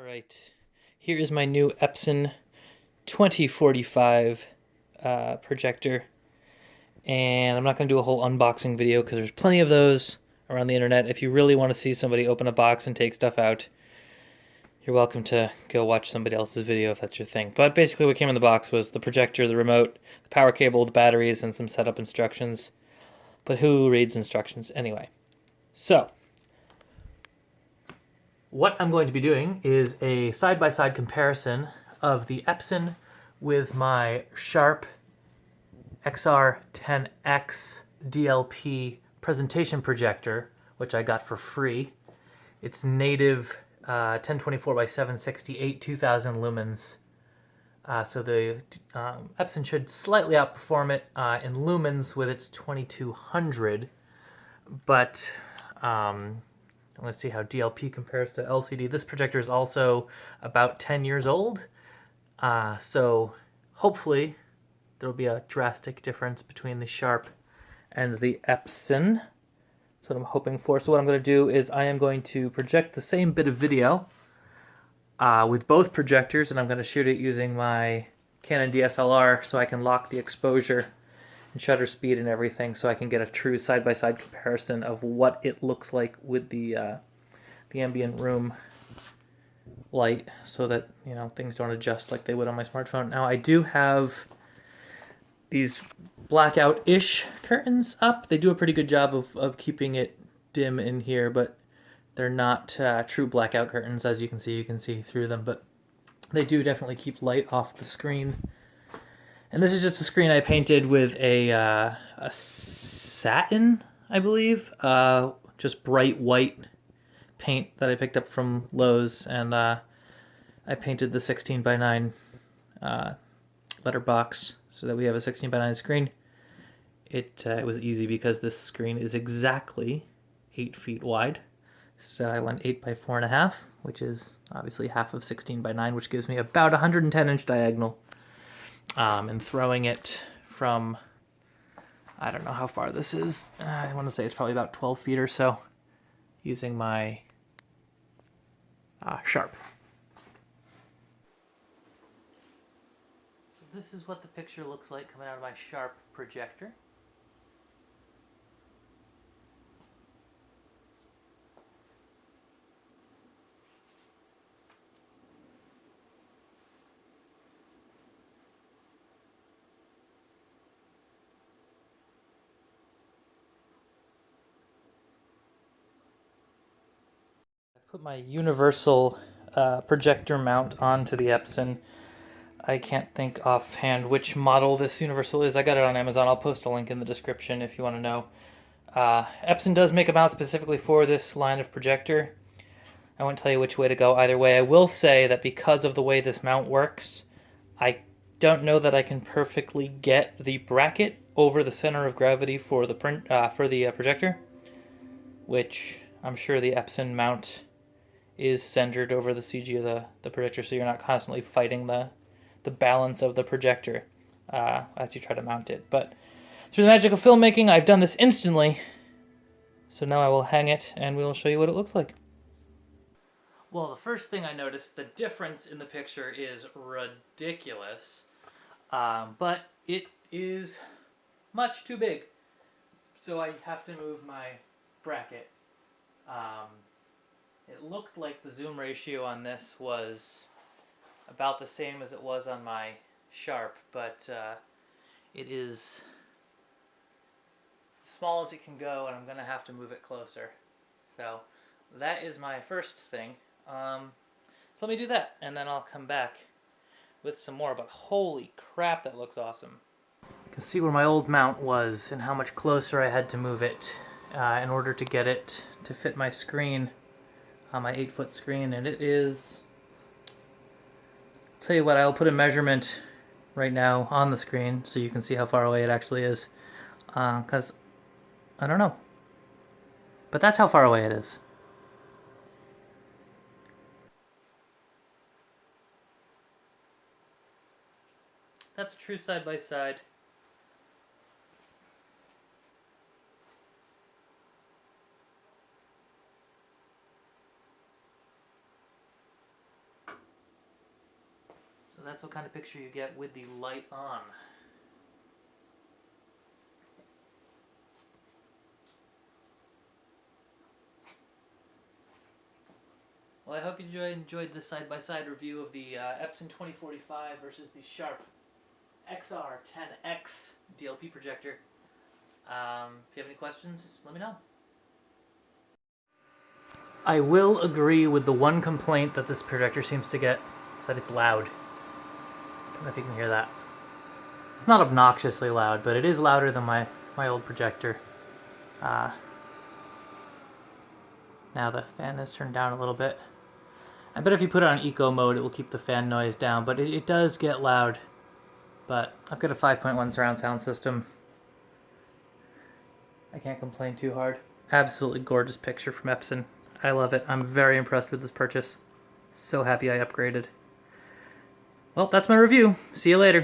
Alright, here is my new Epson 2045 projector, and I'm not going to do a whole unboxing video because there's plenty of those around the internet. If you really want to see somebody open a box and take stuff out, you're welcome to go watch somebody else's video if that's your thing. But basically what came in the box was the projector, the remote, the power cable, the batteries, and some setup instructions. But who reads instructions anyway? So, what I'm going to be doing is a side-by-side comparison of the Epson with my Sharp XR-10X DLP presentation projector, which I got for free. It's native 1024 by 768, 2000 lumens. So the Epson should slightly outperform it in lumens with its 2200, but let's see how DLP compares to LCD. This projector is also about 10 years old, so hopefully there will be a drastic difference between the Sharp and the Epson. That's what I'm hoping for. So what I'm going to do is I am going to project the same bit of video with both projectors, and I'm going to shoot it using my Canon DSLR so I can lock the exposure and shutter speed and everything, so I can get a true side-by-side comparison of what it looks like with the ambient room light, so that things don't adjust like they would on my smartphone. Now I do have these blackout-ish curtains up. They do a pretty good job of keeping it dim in here, but they're not true blackout curtains. As you can see through them, but they do definitely keep light off the screen. And this is just a screen I painted with a satin, I believe, just bright white paint that I picked up from Lowe's, and I painted the 16:9 letterbox so that we have a 16:9 screen. It was easy because this screen is exactly 8 feet wide, so I went 8 by 4.5, which is obviously half of 16:9, which gives me about 110-inch diagonal. And throwing it from, I don't know how far this is, I want to say it's probably about 12 feet or so, using my Sharp. So this is what the picture looks like coming out of my Sharp projector. Put my universal projector mount onto the Epson. I can't think offhand which model this universal is. I got it on Amazon. I'll post a link in the description if you want to know. Epson does make a mount specifically for this line of projector. I won't tell you which way to go either way. I will say that because of the way this mount works, I don't know that I can perfectly get the bracket over the center of gravity for the projector, which I'm sure the Epson mount is centered over the CG of the projector, so you're not constantly fighting the balance of the projector as you try to mount it. But through the magic of filmmaking, I've done this instantly, so now I will hang it and we will show you what it looks like. Well, the first thing I noticed, the difference in the picture is ridiculous, but it is much too big, so I have to move my bracket. It looked like the zoom ratio on this was about the same as it was on my Sharp, but it is as small as it can go, and I'm going to have to move it closer. So that is my first thing. So let me do that, and then I'll come back with some more, but holy crap, that looks awesome. You can see where my old mount was and how much closer I had to move it in order to get it to fit my screen, on my 8-foot screen, and it is, I'll tell you what, I'll put a measurement right now on the screen so you can see how far away it actually is, because I don't know, but that's how far away it is. That's true side-by-side. that's what kind of picture you get with the light on. Well, I hope you enjoyed this side-by-side review of the Epson 2045 versus the Sharp XR-10X DLP projector. If you have any questions, just let me know. I will agree with the one complaint that this projector seems to get, is that it's loud. I don't know if you can hear that. It's not obnoxiously loud, but it is louder than my old projector. Now the fan is turned down a little bit. I bet if you put it on eco mode, it will keep the fan noise down, but it does get loud. But I've got a 5.1 surround sound system. I can't complain too hard. Absolutely gorgeous picture from Epson. I love it. I'm very impressed with this purchase. So happy I upgraded. Well, that's my review. See you later.